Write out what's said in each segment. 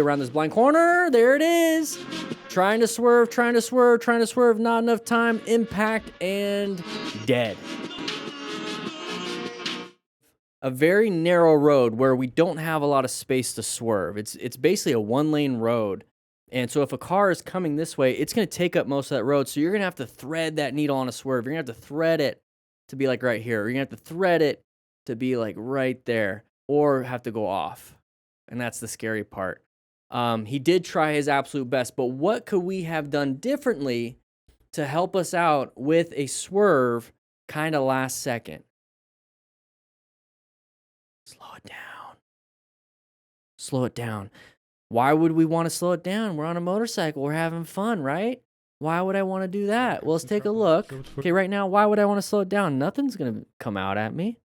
around this blind corner. There it is. Trying to swerve, trying to swerve, trying to swerve. Not enough time. Impact and dead. A very narrow road where we don't have a lot of space to swerve. It's basically a one-lane road. And so if a car is coming this way, it's going to take up most of that road. So you're going to have to thread that needle on a swerve. You're going to have to thread it to be like right here. You're going to have to thread it to be like right there, or have to go off. And that's the scary part. He did try his absolute best, but what could we have done differently to help us out with a swerve kind of last second? Slow it down. Slow it down. Why would we want to slow it down? We're on a motorcycle. We're having fun, right? Why would I want to do that? Well, let's take a look. Okay, right now, why would I want to slow it down? Nothing's going to come out at me.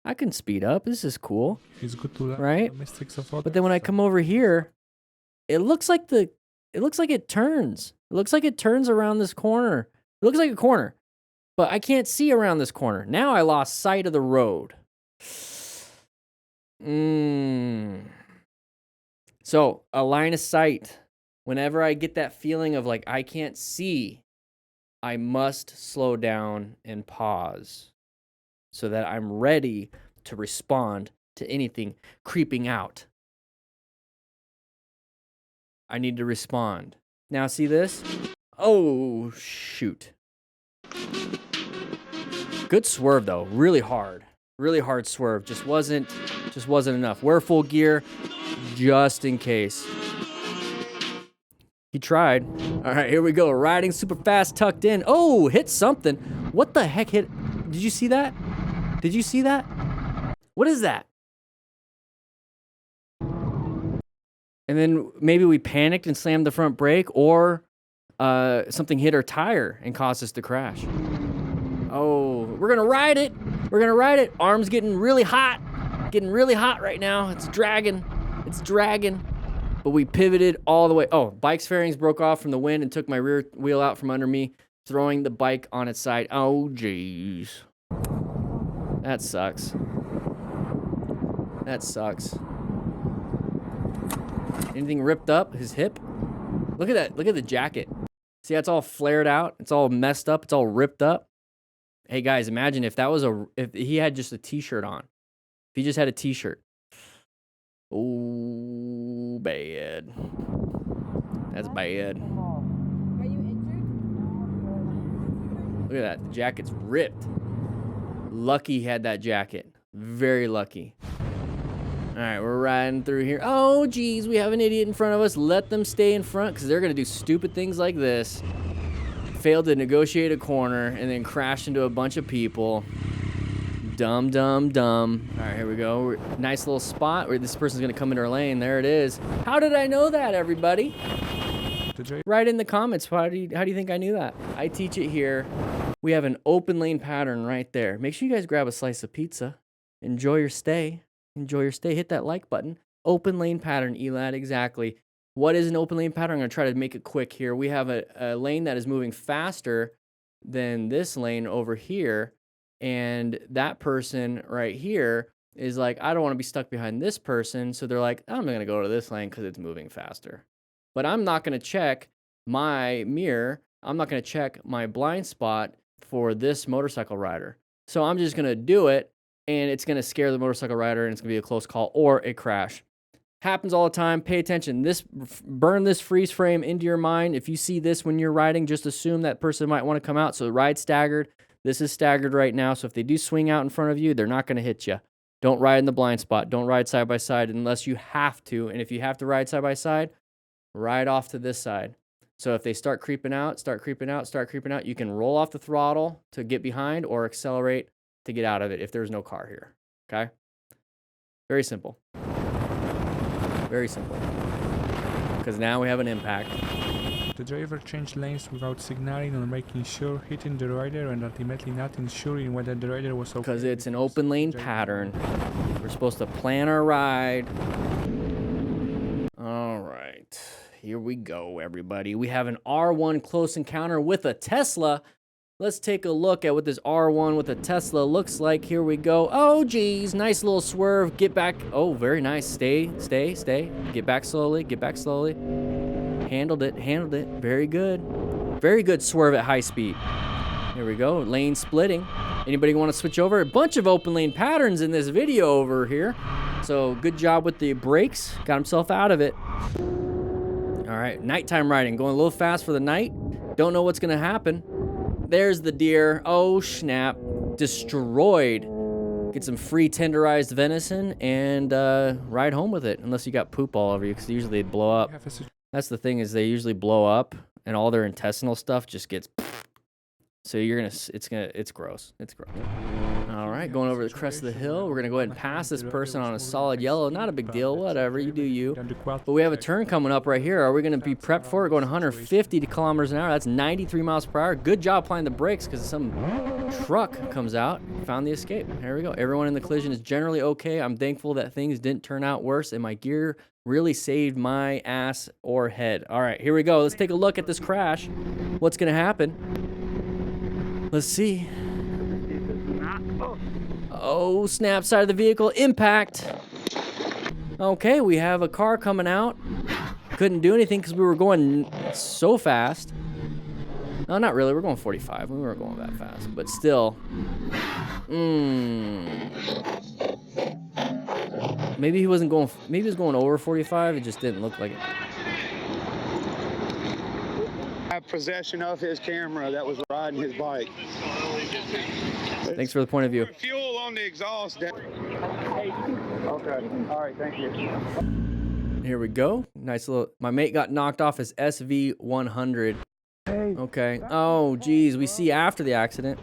I can speed up. This is cool. It's good to learn right? the mistakes of others. But then when I come over here, it looks like it turns. It looks like it turns around this corner. It looks like a corner, but I can't see around this corner. Now I lost sight of the road. So a line of sight, whenever I get that feeling of like I can't see, I must slow down and pause so that I'm ready to respond to anything creeping out. I need to respond. Now see this? Oh, shoot. Good swerve though, really hard. Really hard swerve. Just wasn't enough. Wear full gear just in case. He tried. All right, here we go. Riding super fast, tucked in. Oh, hit something. What the heck hit? Did you see that? Did you see that? What is that? And then maybe we panicked and slammed the front brake, or something hit our tire and caused us to crash. Oh, we're gonna ride it. We're gonna ride it. Arm's getting really hot. Getting really hot right now. It's dragging. It's dragging. But we pivoted all the way. Oh, bike's fairings broke off from the wind and took my rear wheel out from under me, throwing the bike on its side. Oh, jeez. That sucks. That sucks. Anything ripped up? His hip? Look at that. Look at the jacket. See, that's all flared out. It's all messed up. It's all ripped up. Hey guys, imagine if he had just a t-shirt on. If he just had a t-shirt. Oh, bad. That's bad. Are you injured? Look at that. The jacket's ripped. Lucky he had that jacket. Very lucky. All right, we're riding through here. Oh, geez, we have an idiot in front of us. Let them stay in front because they're going to do stupid things like this. Failed to negotiate a corner and then crash into a bunch of people. Dumb, dumb, dumb. All right, here we go. Nice little spot where this person's going to come into our lane. There it is. How did I know that, everybody? Write in the comments. How do you think I knew that? I teach it here. We have an open lane pattern right there. Make sure you guys grab a slice of pizza. Enjoy your stay. Enjoy your stay. Hit that like button. Open lane pattern, Elad, exactly. What is an open lane pattern? I'm going to try to make it quick here. We have a lane that is moving faster than this lane over here. And that person right here is like, I don't want to be stuck behind this person. So they're like, I'm going to go to this lane because it's moving faster. But I'm not going to check my mirror. I'm not going to check my blind spot for this motorcycle rider. So I'm just going to do it. And it's going to scare the motorcycle rider, and it's going to be a close call or a crash. Happens all the time. Pay attention. Burn this freeze frame into your mind. If you see this when you're riding, just assume that person might want to come out. So ride staggered. This is staggered right now. So if they do swing out in front of you, they're not going to hit you. Don't ride in the blind spot. Don't ride side by side unless you have to. And if you have to ride side by side, ride off to this side. So if they start creeping out, you can roll off the throttle to get behind or accelerate to get out of it if there's no car here. Okay? Very simple. Very simple. Because now we have an impact. The driver changed lanes without signaling or making sure, hitting the rider and ultimately not ensuring whether the rider was okay. Because it's an open lane pattern. We're supposed to plan our ride. All right. Here we go, everybody. We have an R1 close encounter with a Tesla. Let's take a look at what this R1 with a Tesla looks like. Here we go. Oh, geez. Nice little swerve. Get back. Oh, very nice. Stay. Get back slowly. Handled it. Very good. Very good swerve at high speed. Here we go. Lane splitting. Anybody want to switch over? A bunch of open lane patterns in this video over here. So good job with the brakes. Got himself out of it. All right. Nighttime riding. Going a little fast for the night. Don't know what's going to happen. There's the deer. Oh, snap. Destroyed. Get some free tenderized venison and ride home with it. Unless you got poop all over you, because usually they blow up. That's the thing, is they usually blow up and all their intestinal stuff just gets... So it's gross. All right, going over the crest of the hill. We're gonna go ahead and pass this person on a solid yellow. Not a big deal, whatever, you do you. But we have a turn coming up right here. Are we gonna be prepped for it? Going 150 kilometers an hour. That's 93 miles per hour. Good job applying the brakes, because some truck comes out. Found the escape. There we go. Everyone in the collision is generally okay. I'm thankful that things didn't turn out worse, and my gear really saved my ass or head. All right, here we go. Let's take a look at this crash. What's gonna happen? Let's see. Oh, snap, side of the vehicle, impact. Okay, we have a car coming out. Couldn't do anything because we were going so fast. No, not really, we're going 45. We weren't going that fast, but still. Maybe he wasn't going, maybe he was going over 45, it just didn't look like it. Have possession of his camera that was riding his bike. Thanks for the point of view. Fuel on the exhaust. Okay. All right. Thank you. Here we go. Nice little. My mate got knocked off his SV100. Okay. Oh, geez. We see after the accident.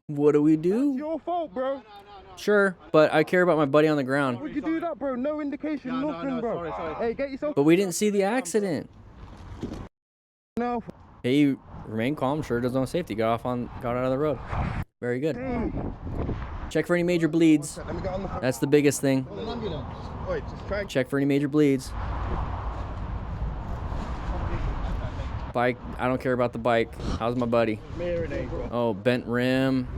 What do we do? It's your fault, bro. Sure, but I care about my buddy on the ground. Would you do that, bro? No indication, nothing, bro. Sorry. Hey, get yourself. But we didn't see the accident. No. He remained calm. Sure, does no safety. Got out of the road. Very good. Check for any major bleeds. That's the biggest thing. Check for any major bleeds. Bike. I don't care about the bike. How's my buddy? Oh, bent rim.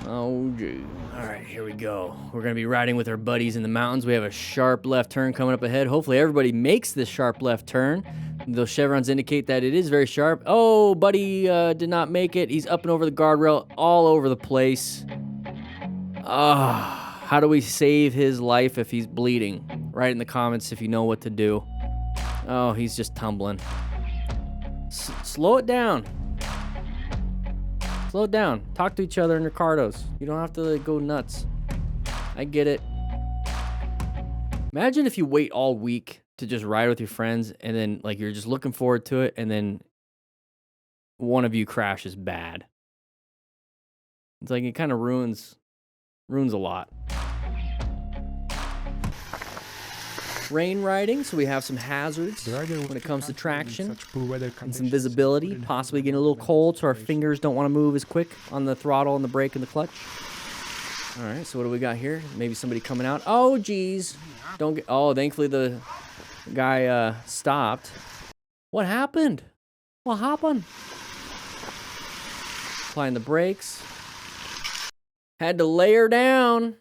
Oh, gee. All right, here we go. We're going to be riding with our buddies in the mountains. We have a sharp left turn coming up ahead. Hopefully everybody makes this sharp left turn. Those chevrons indicate that it is very sharp. Oh, buddy did not make it. He's up and over the guardrail, all over the place. How do we save his life if he's bleeding? Write in the comments if you know what to do. Oh, he's just tumbling. Slow it down. Slow it down. Talk to each other in your cardos. You don't have to like, go nuts. I get it. Imagine if you wait all week to just ride with your friends and then like you're just looking forward to it and then one of you crashes bad. It's like it kind of ruins a lot. Rain riding, so we have some hazards when it comes to traction and some visibility, possibly getting a little cold so our fingers don't want to move as quick on the throttle and the brake and the clutch. All right, so what do we got here? Maybe somebody coming out. Oh, geez. Don't get, oh, thankfully the guy stopped. What happened? What happened? Applying the brakes. Had to lay her down.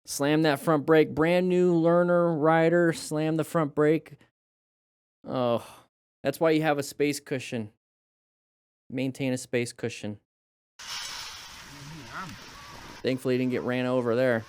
Slam that front brake. Brand new learner rider. Slam the front brake. Oh, that's why you have a space cushion. Maintain a space cushion. Thankfully, he didn't get ran over there.